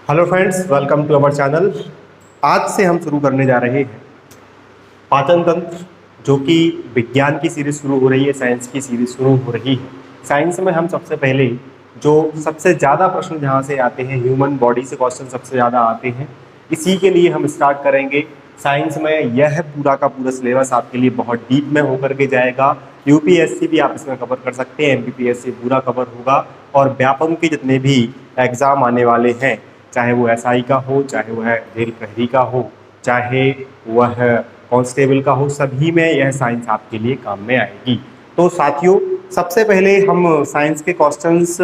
Hello friends, welcome to our channel. आज से हम शुरू करने जा रहे हैं पाचन तंत्र, जो कि विज्ञान की सीरीज शुरू हो रही है, साइंस की सीरीज शुरू हो रही है। साइंस में हम सबसे पहले जो सबसे ज़्यादा प्रश्न जहाँ से आते हैं, ह्यूमन बॉडी से क्वेश्चन सबसे ज़्यादा आते हैं, इसी के लिए हम स्टार्ट करेंगे। साइंस में यह पूरा का पूरा सिलेबस आपके लिए बहुत डीप में होकर के जाएगा। यूपीएससी भी आप इसमें कवर कर सकते हैं, एमपीपीएससी पूरा कवर होगा, और व्यापम के जितने भी एग्जाम आने वाले हैं, चाहे वो एसआई का हो, चाहे वह रेल प्रहरी का हो, चाहे वह कांस्टेबल का हो, सभी में यह साइंस आपके लिए काम में आएगी। तो साथियों, सबसे पहले हम साइंस के क्वेश्चंस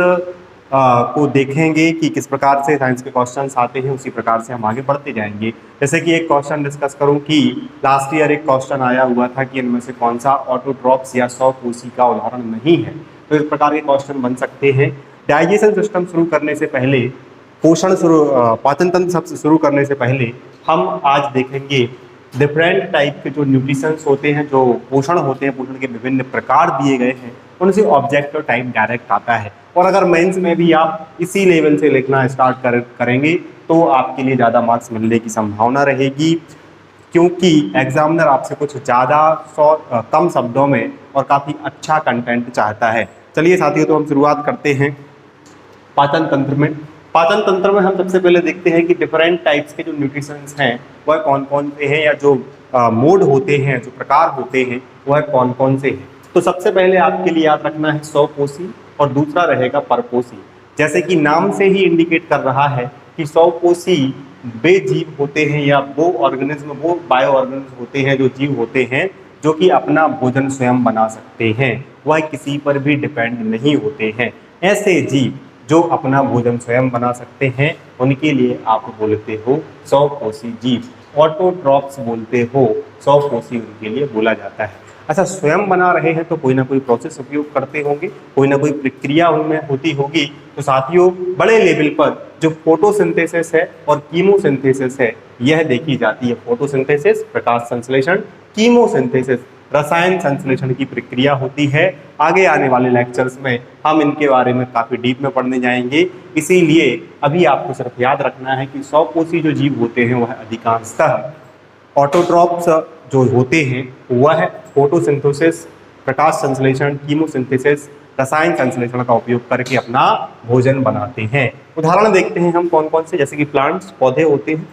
को देखेंगे कि किस प्रकार से साइंस के क्वेश्चंस आते हैं, उसी प्रकार से हम आगे बढ़ते जाएंगे। जैसे कि एक क्वेश्चन डिस्कस करूं कि लास्ट ईयर एक क्वेश्चन आया हुआ था कि इनमें से कौन सा ऑटोट्रॉप्स या सौपोषी का उदाहरण नहीं है। तो इस प्रकार के क्वेश्चन बन सकते हैं। डाइजेशन सिस्टम शुरू करने से पहले, पाचन तंत्र सबसे शुरू करने से पहले हम आज देखेंगे डिफरेंट टाइप के जो न्यूट्रिशंस होते हैं, जो पोषण होते हैं, पोषण के विभिन्न प्रकार दिए गए हैं, उनसे ऑब्जेक्टिव टाइप डायरेक्ट आता है। और अगर मेंस में भी आप इसी लेवल से लिखना स्टार्ट करेंगे तो आपके लिए ज़्यादा मार्क्स मिलने की संभावना रहेगी, क्योंकि एग्जामिनर आपसे कुछ ज़्यादा कम शब्दों में और काफ़ी अच्छा कंटेंट चाहता है। चलिए साथियों, तो हम शुरुआत करते हैं पाचन तंत्र में। पाचन तंत्र में हम सबसे पहले देखते हैं कि डिफरेंट टाइप्स के जो न्यूट्रिशंस हैं वह कौन कौन से हैं, या जो मोड होते हैं, जो प्रकार होते हैं, वह कौन कौन से हैं। तो सबसे पहले आपके लिए याद रखना है सौपोषी, और दूसरा रहेगा परपोषी। जैसे कि नाम से ही इंडिकेट कर रहा है कि सौपोषी वे जीव होते हैं, या वो ऑर्गेनिज्म, वो बायो ऑर्गेनिज्म होते हैं, जो जीव होते हैं जो कि अपना भोजन स्वयं बना सकते हैं, वह किसी पर भी डिपेंड नहीं होते हैं। ऐसे जीव जो अपना भोजन स्वयं बना सकते हैं, उनके लिए आप बोलते हो सौपोषी जीव। ऑटोट्रॉप्स बोलते हो, सौपोषी उनके लिए बोला जाता है। अच्छा, स्वयं बना रहे हैं तो कोई ना कोई प्रोसेस उपयोग करते होंगे, कोई ना कोई प्रक्रिया उनमें होती होगी। तो साथियों, बड़े लेवल पर जो फोटोसिंथेसिस है और कीमोसिंथेसिस है, यह देखी जाती है। फोटोसिंथेसिस प्रकाश संश्लेषण, कीमोसिंथेसिस रसायन संश्लेषण की प्रक्रिया होती है। आगे आने वाले लेक्चर्स में हम इनके बारे में काफ़ी डीप में पढ़ने जाएंगे। इसीलिए अभी आपको सिर्फ याद रखना है कि सौपोषी जो जीव होते हैं वह अधिकांशतः, ऑटोट्रॉप्स जो होते हैं वह फोटोसिंथेसिस, प्रकाश संश्लेषण, कीमोसिंथेसिस, रसायन संश्लेषण का उपयोग करके अपना भोजन बनाते हैं। उदाहरण देखते हैं हम कौन कौन से। जैसे कि प्लांट्स, पौधे होते हैं,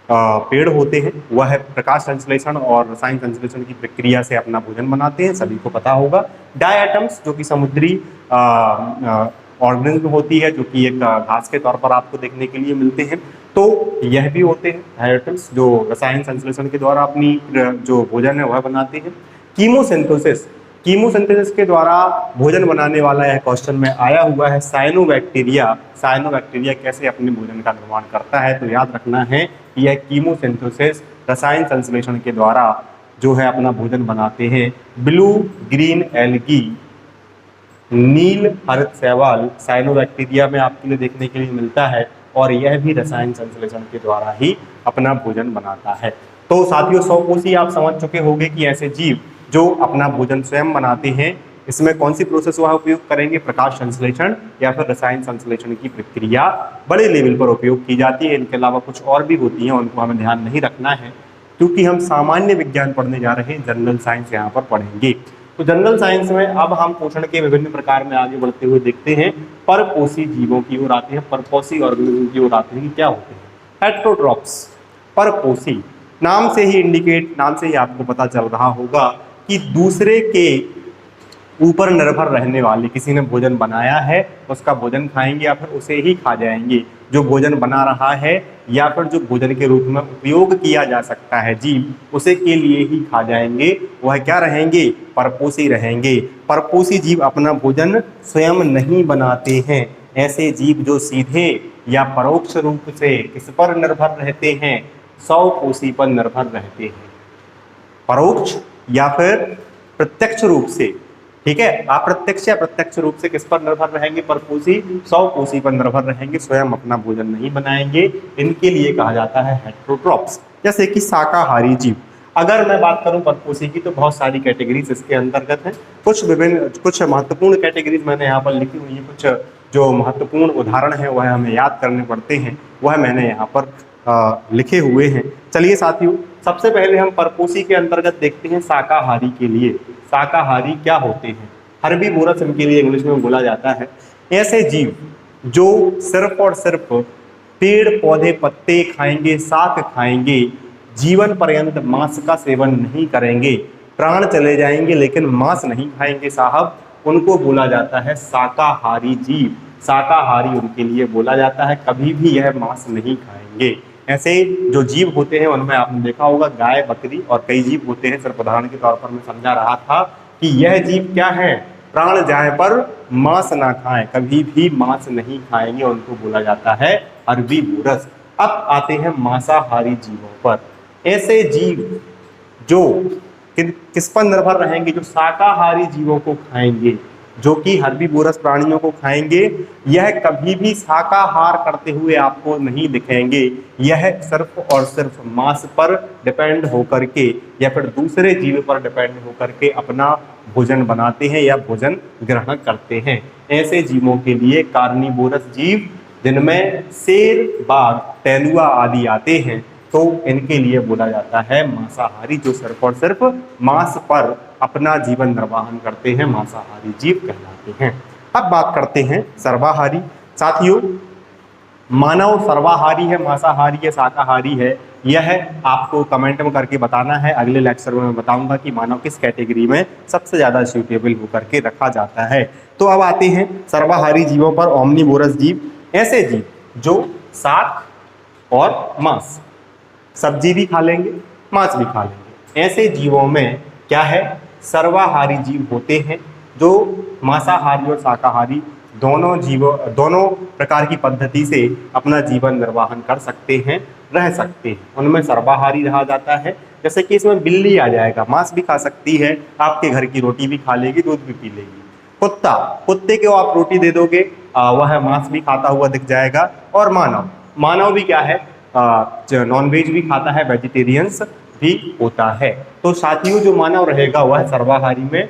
पेड़ होते हैं, वह प्रकाश संश्लेषण और रसायन संश्लेषण की प्रक्रिया से अपना भोजन बनाते हैं, सभी को पता होगा। डायटम्स, जो कि समुद्री ऑर्गेनिज्म होती है, जो कि एक घास के तौर पर आपको देखने के लिए मिलते हैं, तो यह भी होते हैं डायटम्स, जो रसायन संश्लेषण के द्वारा अपनी जो भोजन है वह बनाते हैं। कीमोसिंथेसिस, कीमोसिंथेसिस के द्वारा भोजन बनाने वाला यह क्वेश्चन में आया हुआ है साइनोबैक्टीरिया। साइनोबैक्टीरिया कैसे अपने भोजन का निर्माण करता है, तो याद रखना है कि यह कीमोसिंथेसिस रसायन संश्लेषण के द्वारा जो है अपना भोजन बनाते हैं। ब्लू ग्रीन एल्गी, नील हरित शैवाल साइनोबैक्टीरिया में आपके लिए देखने के लिए मिलता है, और यह भी रसायन संश्लेषण के द्वारा ही अपना भोजन बनाता है। तो साथियों, सौपोषी आप समझ चुके होंगे कि ऐसे जीव जो अपना भोजन स्वयं बनाते हैं, इसमें कौन सी प्रोसेस वह उपयोग करेंगे, प्रकाश संश्लेषण या फिर रसायन संश्लेषण की प्रक्रिया बड़े लेवल पर उपयोग की जाती है। इनके अलावा कुछ और भी होती हैं, उनको हमें ध्यान नहीं रखना है, क्योंकि हम सामान्य विज्ञान पढ़ने जा रहे हैं, जनरल साइंस यहाँ पर पढ़ेंगे। तो जनरल साइंस में अब हम पोषण के विभिन्न प्रकार में आगे बढ़ते हुए देखते हैं, परपोषी जीवों की ओर आते हैं, परपोषी ऑर्गेनिज्म की ओर आते हैं कि क्या होते हैं। हेटेरोट्रॉप्स, परपोषी, नाम से ही इंडिकेट, नाम से ही आपको पता चल रहा होगा कि दूसरे के ऊपर निर्भर रहने वाले, किसी ने भोजन बनाया है उसका भोजन खाएंगे या फिर उसे ही खा जाएंगे। जो भोजन बना रहा है या फिर जो भोजन के रूप में उपयोग किया जा सकता है जीव, उसे के लिए ही खा जाएंगे, वह क्या रहेंगे, परपोषी रहेंगे। परपोषी जीव अपना भोजन स्वयं नहीं बनाते हैं। ऐसे जीव जो सीधे या परोक्ष रूप से किस पर निर्भर रहते हैं, सौपोषी पर निर्भर रहते हैं। परोक्ष या फिर प्रत्यक्ष रूप से, ठीक है, अप्रत्यक्ष या प्रत्यक्ष रूप से किस पर निर्भर रहेंगे, परपोषी सौपोषी पर निर्भर रहेंगे, स्वयं अपना भोजन नहीं बनाएंगे। इनके लिए कहा जाता है हेटेरोट्रॉप्स। जैसे कि शाकाहारी जीव, अगर मैं बात करूं परपोषी की, तो बहुत सारी कैटेगरीज इसके अंतर्गत हैं। कुछ महत्वपूर्ण कैटेगरीज मैंने यहाँ पर लिखी हुई है, कुछ जो महत्वपूर्ण उदाहरण है वह हमें याद करने पड़ते हैं, वह मैंने यहाँ पर लिखे हुए हैं। चलिए साथियों, सबसे पहले हम परपोषी के अंतर्गत देखते हैं शाकाहारी के लिए। शाकाहारी क्या होते हैं? हर्बीवोरस इनके लिए इंग्लिश में बोला जाता है। ऐसे जीव जो सिर्फ और सिर्फ पेड़ पौधे पत्ते खाएंगे, शाक खाएंगे, जीवन पर्यंत मांस का सेवन नहीं करेंगे, प्राण चले जाएंगे लेकिन मांस नहीं खाएंगे साहब, उनको बोला जाता है शाकाहारी जीव। शाकाहारी उनके लिए बोला जाता है, कभी भी यह मांस नहीं खाएंगे। ऐसे जो जीव होते हैं उनमें आपने देखा होगा गाय, बकरी और कई जीव होते हैं। सिर्फ उदाहरण के तौर पर मैं समझा रहा था कि यह जीव क्या है, प्राण जाए पर मांस ना खाएं, कभी भी मांस नहीं खाएंगे, उनको बोला जाता है हर्बीवोरस। अब आते हैं मांसाहारी जीवों पर। ऐसे जीव जो किस पर निर्भर रहेंगे? जो शाकाहारी जीवों को खाएंगे, जो कि हर्बीवोरस प्राणियों को खाएंगे, यह कभी भी शाकाहार करते हुए आपको नहीं दिखेंगे। यह सिर्फ और सिर्फ मांस पर डिपेंड होकर के या फिर दूसरे जीव पर डिपेंड होकर के अपना भोजन बनाते हैं या भोजन ग्रहण करते हैं। ऐसे जीवों के लिए कार्निवोरस जीव, जिनमें शेर, बाघ, तेंदुआ आदि आते हैं, तो इनके लिए बोला जाता है मांसाहारी, जो सिर्फ और सिर्फ मांस पर अपना जीवन निर्वाहन करते हैं, मांसाहारी जीव कहलाते हैं। अब बात करते हैं सर्वाहारी। साथियों, मानव सर्वाहारी है, मांसाहारी है, शाकाहारी है, यह आपको कमेंट में करके बताना है। अगले लेक्चर में मैं बताऊंगा कि मानव किस कैटेगरी में सबसे ज्यादा सूटेबल होकर के रखा जाता है। तो अब आते हैं सर्वाहारी जीवों पर। ओमनीवोरस जीव, ऐसे जीव जो शाक और मांस, सब्जी भी खा लेंगे, मांस भी खा लेंगे। ऐसे जीवों में क्या है, सर्वाहारी जीव होते हैं, जो मांसाहारी और शाकाहारी दोनों प्रकार की पद्धति से अपना जीवन निर्वाहन कर सकते हैं, रह सकते हैं। उनमें सर्वाहारी रहा जाता है। जैसे कि इसमें बिल्ली आ जाएगा, मांस भी खा सकती है, आपके घर की रोटी भी खा लेगी, दूध भी पी लेगी। कुत्ता, कुत्ते को आप रोटी दे दोगे, वह मांस भी खाता हुआ दिख जाएगा। और मानव भी क्या है, नॉनवेज भी खाता है, वेजिटेरियंस भी होता है। तो साथियों, जो मानव रहेगा वह सर्वाहारी में,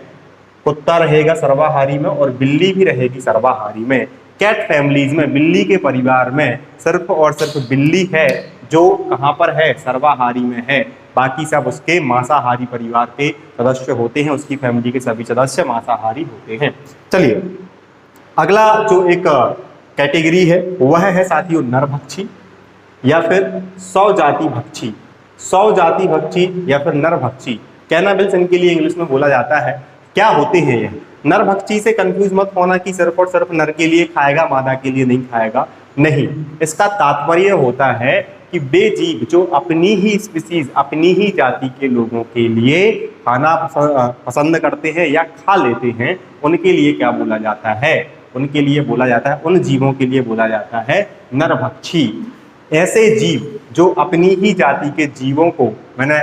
कुत्ता रहेगा सर्वाहारी में और बिल्ली भी रहेगी सर्वाहारी में। कैट फैमिलीज में, बिल्ली के परिवार में सिर्फ और सिर्फ बिल्ली है जो कहाँ पर है, सर्वाहारी में है। बाकी सब उसके मांसाहारी परिवार के सदस्य होते हैं, उसकी फैमिली के सभी सदस्य मांसाहारी होते हैं। चलिए, अगला जो एक कैटेगरी है वह है साथियों नरभक्षी या फिर सौजाति भक्षी। सौजाति भक्षी या फिर नरभक्षी, कैनाबिल्स इनके लिए इंग्लिश में बोला जाता है। क्या होते हैं ये? नरभक्षी से कंफ्यूज मत होना कि सिर्फ और सिर्फ नर के लिए खाएगा, मादा के लिए नहीं खाएगा, नहीं। इसका तात्पर्य होता है कि वे जीव जो अपनी ही स्पीसीज, अपनी ही जाति के लोगों के लिए खाना पसंद करते हैं या खा लेते हैं, उनके लिए क्या बोला जाता है? उनके लिए बोला जाता है, उन जीवों के लिए बोला जाता है नरभक्षी। ऐसे जीव जो अपनी ही जाति के जीवों को, मैंने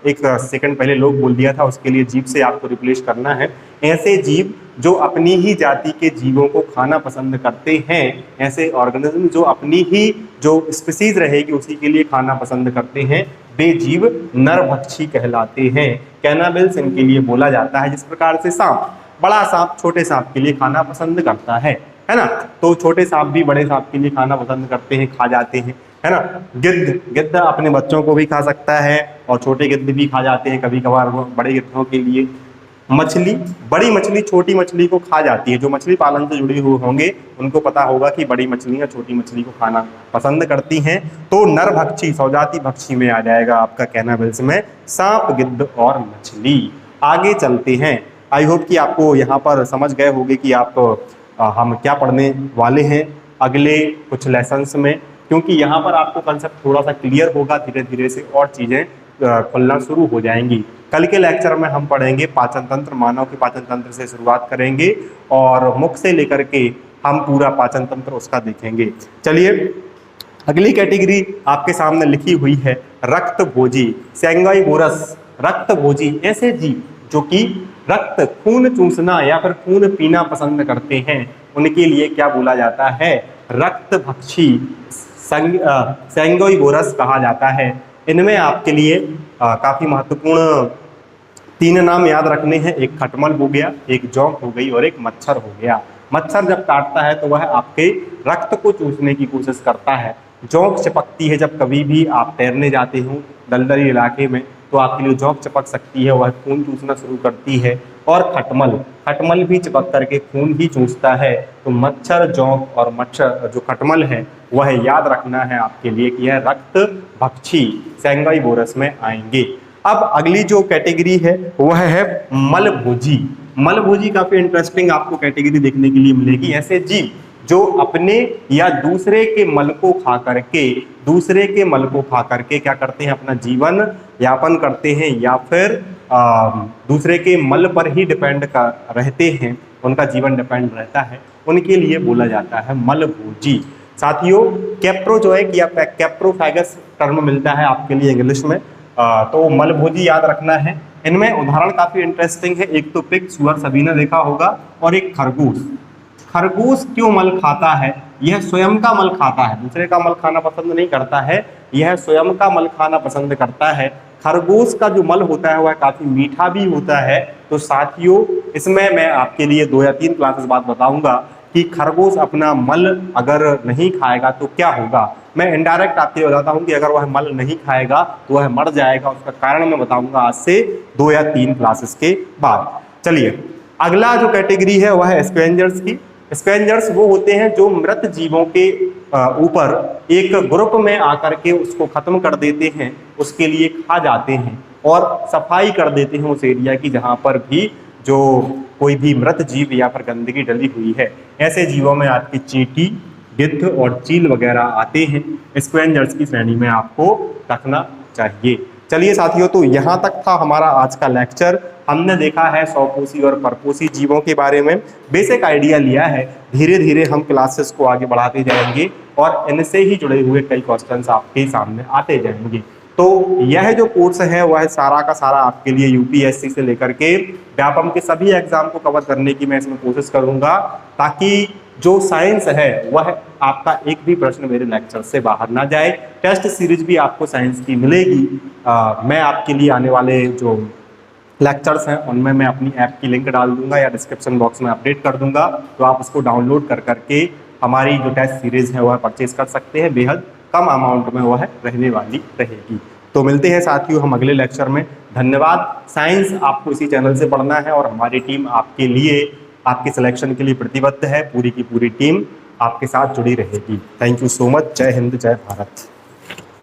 एक सेकंड पहले लोग बोल दिया था, उसके लिए जीव से आपको रिप्लेस करना है। ऐसे जीव जो अपनी ही जाति के जीवों को खाना पसंद करते हैं, ऐसे ऑर्गेनिज्म जो अपनी ही जो स्पीसीज रहेगी उसी के लिए खाना पसंद करते हैं, वे जीव नरभक्षी कहलाते हैं। कैनाबिल्स इनके लिए बोला जाता है। जिस प्रकार से सांप, बड़ा सांप छोटे सांप के लिए खाना पसंद करता है ना, तो छोटे सांप भी बड़े सांप के लिए खाना पसंद करते हैं, खा जाते हैं, है ना। गिद्ध अपने बच्चों को भी खा सकता है और छोटे गिद्ध भी खा जाते हैं कभी कभार बड़े गिद्धों के लिए। मछली, बड़ी मछली छोटी मछली को खा जाती है। जो मछली पालन से जुड़े हुए होंगे उनको पता होगा कि बड़ी मछलियां छोटी मछली को खाना पसंद करती हैं। तो नरभक्षी, सौजाति भक्षी में आ जाएगा आपका कैनाबिल्स में सांप, गिद्ध और मछली। आगे चलते हैं। आई होप कि आपको यहाँ पर समझ गए होंगे कि हम क्या पढ़ने वाले हैं अगले कुछ लेसन्स में, क्योंकि यहाँ पर आपको कंसेप्ट थोड़ा सा क्लियर होगा, धीरे धीरे से और चीज़ें खुलना शुरू हो जाएंगी। कल के लेक्चर में हम पढ़ेंगे पाचन तंत्र, मानव के पाचन तंत्र से शुरुआत करेंगे और मुख से लेकर के हम पूरा पाचन तंत्र उसका देखेंगे। चलिए, अगली कैटेगरी आपके सामने लिखी हुई है रक्त भोजी, सैंगाइवोरस। रक्त भोजी ऐसे जीव जो कि रक्त, खून चूसना या फिर खून पीना पसंद करते हैं, उनके लिए क्या बोला जाता है? रक्त भक्षी, सैंगाइवोरस कहा जाता है। इनमें आपके लिए काफी महत्वपूर्ण 3 नाम याद रखने हैं। एक खटमल हो गया, एक जोंक हो गई और एक मच्छर हो गया। मच्छर जब काटता है तो वह आपके रक्त को चूसने की कोशिश करता है। जोंक चिपकती है, जब कभी भी आप तैरने जाते हो दलदली इलाके में तो आपके लिए जोंक चिपक सकती है, वह खून चूसना शुरू करती है। और खटमल भी चिपक करके खून ही चूसता है। तो मच्छर, जोंक और मच्छर जो खटमल है वह याद रखना है आपके लिए कि यह रक्त भक्षी सेंगाइबोरस में आएंगे। अब अगली जो कैटेगरी है वह है मलभोजी। मलभोजी काफी इंटरेस्टिंग आपको कैटेगरी देखने के लिए मिलेगी। ऐसे जीव जो अपने या दूसरे के मल को खा करके क्या करते हैं, अपना जीवन यापन करते हैं या फिर दूसरे के मल पर ही डिपेंड रहते हैं, उनका जीवन डिपेंड रहता है, उनके लिए बोला जाता है मलभोजी। साथियों कैप्रोजोइक या कैप्रोफैगस टर्म मिलता है आपके लिए इंग्लिश में, तो मलभोजी याद रखना है। इनमें उदाहरण काफी इंटरेस्टिंग है। एक तो पिग, सुअर सभी ने देखा होगा, और एक खरगोश। खरगोश क्यों मल खाता है? यह स्वयं का मल खाता है, दूसरे का मल खाना पसंद नहीं करता है, यह स्वयं का मल खाना पसंद करता है। खरगोश का जो मल होता है वह काफी मीठा भी होता है। तो साथियों इसमें मैं आपके लिए 2 या 3 क्लासेस बाद बताऊंगा कि खरगोश अपना मल अगर नहीं खाएगा तो क्या होगा। मैं इनडायरेक्ट आपके लिए बताता हूं कि अगर वह मल नहीं खाएगा तो वह मर जाएगा, उसका कारण मैं बताऊंगा आज से 2 या 3 क्लासेस के बाद। चलिए अगला जो कैटेगरी है वह है स्क्वेंजर्स की। स्क्वेंजर्स वो होते हैं जो मृत जीवों के ऊपर एक ग्रुप में आकर के उसको खत्म कर देते हैं, उसके लिए खा जाते हैं और सफाई कर देते हैं उस एरिया की जहां पर भी जो कोई भी मृत जीव या फिर गंदगी डली हुई है। ऐसे जीवों में आपकी चींटी, गिद्ध और चील वगैरह आते हैं। स्क्वेंजर्स की श्रेणी में आपको रखना चाहिए। चलिए साथियों, तो यहाँ तक था हमारा आज का लेक्चर। हमने देखा है सौपोषी और परपोषी जीवों के बारे में, बेसिक आइडिया लिया है। धीरे धीरे हम क्लासेस को आगे बढ़ाते जाएंगे और इनसे ही जुड़े हुए कई क्वेश्चंस आपके सामने आते जाएंगे। तो यह जो कोर्स है वह सारा का सारा आपके लिए यूपीएससी से लेकर के व्यापम के सभी एग्जाम को कवर करने की मैं इसमें कोशिश करूंगा, ताकि जो साइंस है वह आपका एक भी प्रश्न मेरे लेक्चर से बाहर ना जाए। टेस्ट सीरीज भी आपको साइंस की मिलेगी। मैं आपके लिए आने वाले जो लेक्चर्स हैं उनमें मैं अपनी ऐप की लिंक डाल दूंगा या डिस्क्रिप्शन बॉक्स में अपडेट कर दूंगा, तो आप उसको डाउनलोड कर करके हमारी जो टेस्ट सीरीज है वह परचेज कर सकते हैं। बेहद कम अमाउंट में वह रहने वाली रहेगी। तो मिलते हैं साथियों हम अगले लेक्चर में। धन्यवाद। साइंस आपको इसी चैनल से पढ़ना है और हमारी टीम आपके लिए, आपके सिलेक्शन के लिए प्रतिबद्ध है। पूरी की पूरी टीम आपके साथ जुड़ी रहेगी। Thank you so much. जय हिंद, जय भारत।